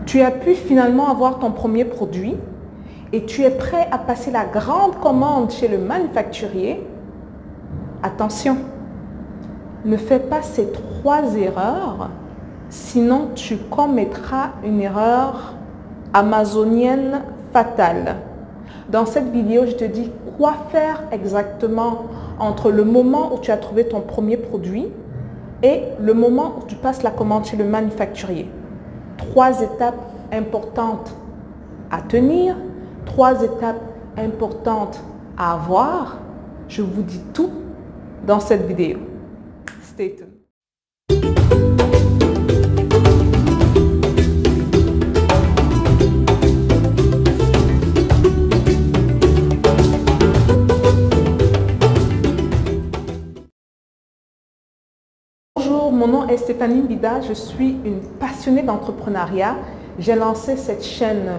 Tu as pu finalement avoir ton premier produit et tu es prêt à passer la grande commande chez le manufacturier. Attention, ne fais pas ces 3 erreurs, sinon tu commettras une erreur amazonienne fatale. Dans cette vidéo, je te dis quoi faire exactement entre le moment où tu as trouvé ton premier produit et le moment où tu passes la commande chez le manufacturier. 3 étapes importantes à tenir, 3 étapes importantes à avoir. Je vous dis tout dans cette vidéo. Stay tuned. Bonjour, mon nom est Stéphanie Mbida, je suis une passionnée d'entrepreneuriat. J'ai lancé cette chaîne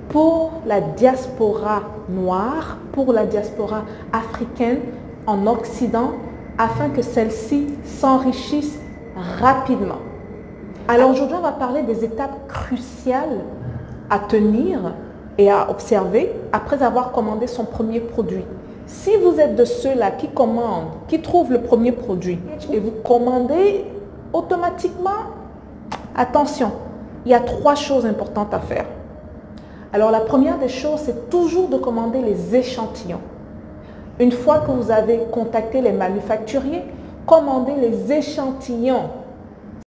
pour la diaspora noire, pour la diaspora africaine en Occident, afin que celle-ci s'enrichisse rapidement. Alors aujourd'hui, on va parler des étapes cruciales à tenir et à observer après avoir commandé son premier produit. Si vous êtes de ceux-là qui commandent, qui trouvent le premier produit et vous commandez automatiquement, attention, il y a 3 choses importantes à faire. Alors la première des choses, c'est toujours de commander les échantillons. Une fois que vous avez contacté les manufacturiers, commandez les échantillons.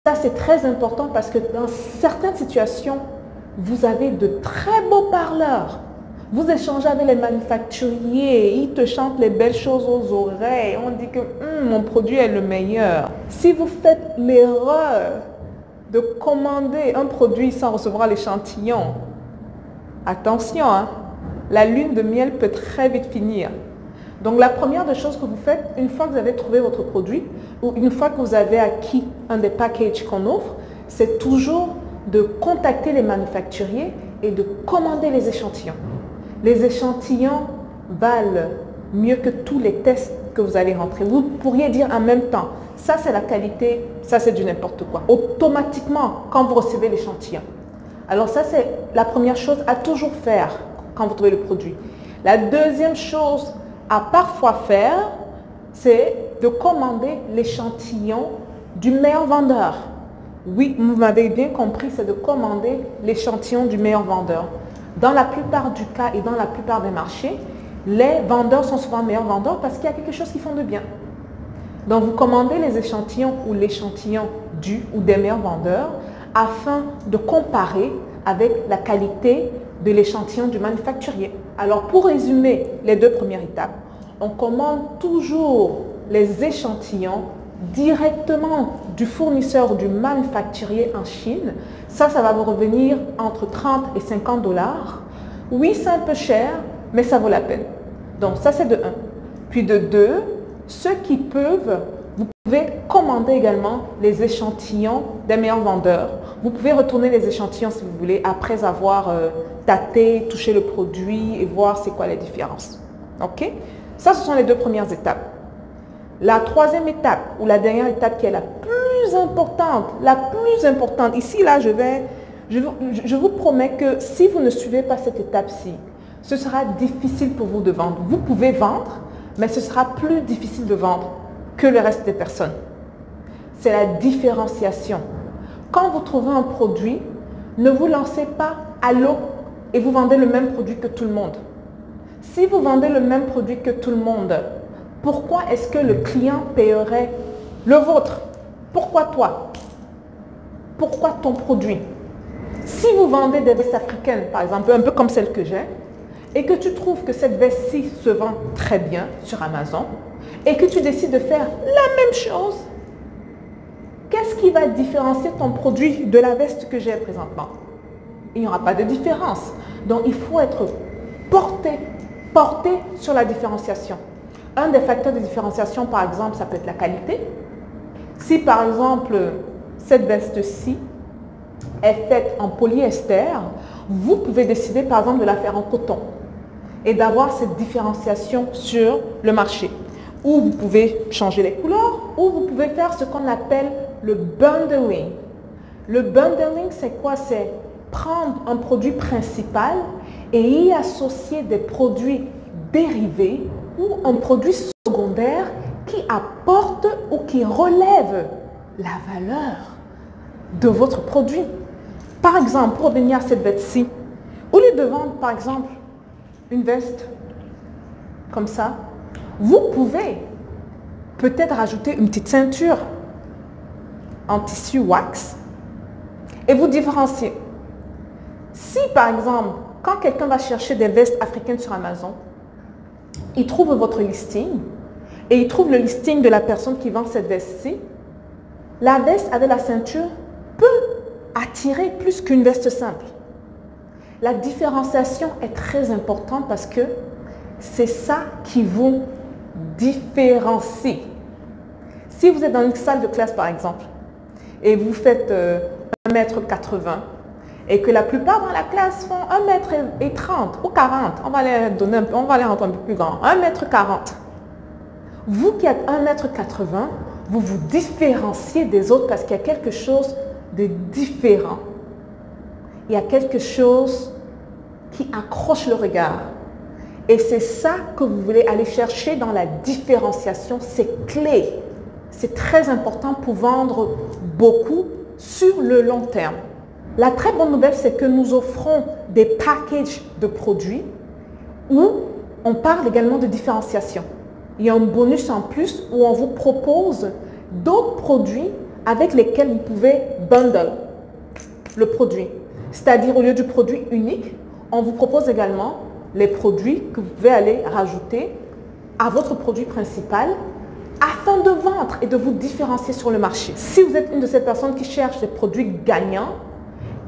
Ça, c'est très important parce que dans certaines situations, vous avez de très beaux parleurs. Vous échangez avec les manufacturiers, ils te chantent les belles choses aux oreilles. On dit que mon produit est le meilleur. Si vous faites l'erreur de commander un produit sans recevoir l'échantillon, attention, hein, la lune de miel peut très vite finir. Donc la première des choses que vous faites, une fois que vous avez trouvé votre produit, ou une fois que vous avez acquis un des packages qu'on offre, c'est toujours de contacter les manufacturiers et de commander les échantillons. Les échantillons valent mieux que tous les tests que vous allez rentrer. Vous pourriez dire en même temps, ça c'est la qualité, ça c'est du n'importe quoi. Automatiquement, quand vous recevez l'échantillon. Alors ça c'est la première chose à toujours faire quand vous trouvez le produit. La deuxième chose à parfois faire, c'est de commander l'échantillon du meilleur vendeur. Oui, vous m'avez bien compris, c'est de commander l'échantillon du meilleur vendeur. Dans la plupart du cas et dans la plupart des marchés, les vendeurs sont souvent meilleurs vendeurs parce qu'il y a quelque chose qu'ils font de bien. Donc, vous commandez les échantillons ou l'échantillon du ou des meilleurs vendeurs afin de comparer avec la qualité de l'échantillon du manufacturier. Alors, pour résumer les 2 premières étapes, on commande toujours les échantillons directement du fournisseur ou du manufacturier en Chine. Ça va vous revenir entre 30 et 50 $. Oui, c'est un peu cher, mais ça vaut la peine. Donc ça, c'est de 1. Puis de 2, ceux qui peuvent, vous pouvez commander également les échantillons des meilleurs vendeurs. Vous pouvez retourner les échantillons si vous voulez, après avoir tâté, touché le produit et voir c'est quoi les différences. OK? Ça, ce sont les 2 premières étapes. La 3e étape, ou la dernière étape qui est la plus importante, ici, là, je vous promets que si vous ne suivez pas cette étape-ci, ce sera difficile pour vous de vendre. Vous pouvez vendre, mais ce sera plus difficile de vendre que le reste des personnes. C'est la différenciation. Quand vous trouvez un produit, ne vous lancez pas à l'eau et vous vendez le même produit que tout le monde. Si vous vendez le même produit que tout le monde, pourquoi est-ce que le client paierait le vôtre? Pourquoi toi? Pourquoi ton produit? Si vous vendez des vestes africaines, par exemple, un peu comme celle que j'ai, et que tu trouves que cette veste-ci se vend très bien sur Amazon, et que tu décides de faire la même chose, qu'est-ce qui va différencier ton produit de la veste que j'ai présentement? Il n'y aura pas de différence. Donc, il faut être porté sur la différenciation. Un des facteurs de différenciation, par exemple, ça peut être la qualité. Si, par exemple, cette veste-ci est faite en polyester, vous pouvez décider, par exemple, de la faire en coton et d'avoir cette différenciation sur le marché. Ou vous pouvez changer les couleurs, ou vous pouvez faire ce qu'on appelle le bundling. Le bundling, c'est quoi? C'est prendre un produit principal et y associer des produits dérivés ou un produit secondaire qui apporte ou qui relève la valeur de votre produit. Par exemple, pour revenir à cette veste-ci, au lieu de vendre, par exemple, une veste comme ça, vous pouvez peut-être rajouter une petite ceinture en tissu wax et vous différencier. Si, par exemple, quand quelqu'un va chercher des vestes africaines sur Amazon, il trouve votre listing et il trouve le listing de la personne qui vend cette veste-ci, la veste avec la ceinture peut attirer plus qu'une veste simple. La différenciation est très importante parce que c'est ça qui vous différencie. Si vous êtes dans une salle de classe, par exemple, et vous faites 1,80 m et que la plupart dans la classe font 1,30 m ou 40, on va les donner un peu, on va les rendre un peu plus grands, 1,40 m. Vous qui êtes 1,80 m, vous vous différenciez des autres parce qu'il y a quelque chose de différent. Il y a quelque chose qui accroche le regard. Et c'est ça que vous voulez aller chercher dans la différenciation, c'est clé. C'est très important pour vendre beaucoup sur le long terme. La très bonne nouvelle, c'est que nous offrons des packages de produits où on parle également de différenciation. Il y a un bonus en plus où on vous propose d'autres produits avec lesquels vous pouvez bundle le produit. C'est-à-dire, au lieu du produit unique, on vous propose également les produits que vous pouvez aller rajouter à votre produit principal afin de vendre et de vous différencier sur le marché. Si vous êtes une de ces personnes qui cherchent des produits gagnants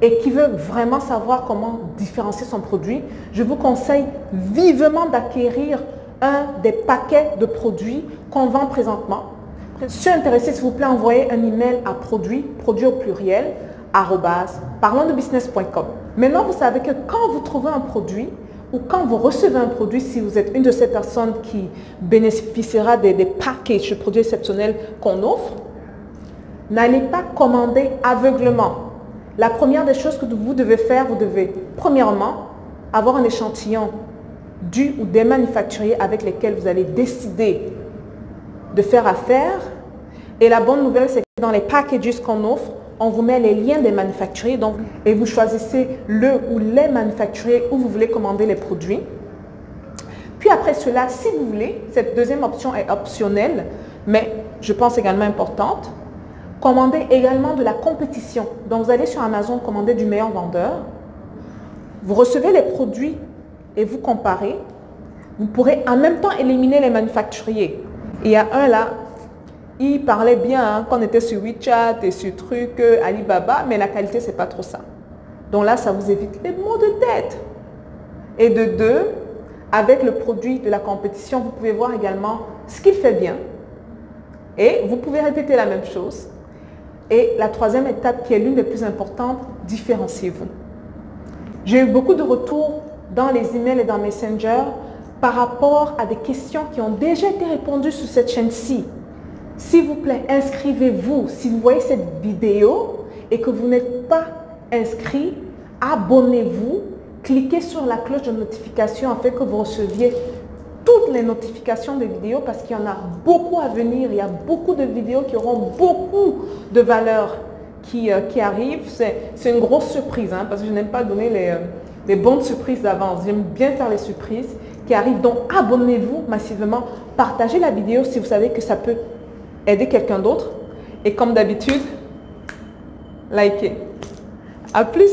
et qui veut vraiment savoir comment différencier son produit, je vous conseille vivement d'acquérir un des paquets de produits qu'on vend présentement. Si vous êtes intéressé, s'il vous plaît, envoyez un email à produit au pluriel, @parlonsdebusiness.com. Maintenant, vous savez que quand vous trouvez un produit ou quand vous recevez un produit, si vous êtes une de ces personnes qui bénéficiera des packages de produits exceptionnels qu'on offre, n'allez pas commander aveuglement. La première des choses que vous devez faire, vous devez premièrement avoir un échantillon du ou des manufacturiers avec lesquels vous allez décider de faire affaire. Et la bonne nouvelle, c'est que dans les packages qu'on offre, on vous met les liens des manufacturiers et vous choisissez le ou les manufacturiers où vous voulez commander les produits. Puis après cela, si vous voulez, cette deuxième option est optionnelle, mais je pense également importante. Commandez également de la compétition. Donc vous allez sur Amazon commander du meilleur vendeur. Vous recevez les produits et vous comparez. Vous pourrez en même temps éliminer les manufacturiers. Il y a un là, il parlait bien qu'on était sur WeChat et sur truc Alibaba, mais la qualité, c'est pas trop ça. Donc là, ça vous évite les maux de tête. Et de deux, avec le produit de la compétition, vous pouvez voir également ce qu'il fait bien. Et vous pouvez répéter la même chose. Et la troisième étape, qui est l'une des plus importantes, différenciez-vous. J'ai eu beaucoup de retours dans les emails et dans Messenger par rapport à des questions qui ont déjà été répondues sur cette chaîne-ci. S'il vous plaît, inscrivez-vous. Si vous voyez cette vidéo et que vous n'êtes pas inscrit, abonnez-vous. Cliquez sur la cloche de notification afin que vous receviez toutes les notifications des vidéos parce qu'il y en a beaucoup à venir. Il y a beaucoup de vidéos qui auront beaucoup de valeur qui arrivent. C'est une grosse surprise parce que je n'aime pas donner les bonnes surprises d'avance. J'aime bien faire les surprises qui arrivent. Donc, abonnez-vous massivement. Partagez la vidéo si vous savez que ça peut aider quelqu'un d'autre. Et comme d'habitude, likez. À plus.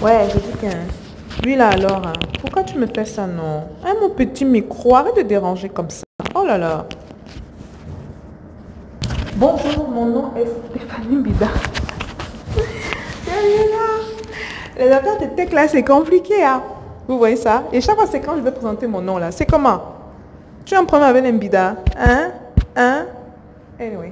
Ouais, je dis que lui là alors, pourquoi tu me fais ça non? Mon petit micro, arrête de déranger comme ça. Oh là là. Bonjour, mon nom est Stéphanie Bida. Les affaires de tech là, c'est compliqué. Vous voyez ça? Et chaque fois, c'est quand je vais présenter mon nom là. C'est comment? Tu es un problème avec l'Mbida? Anyway.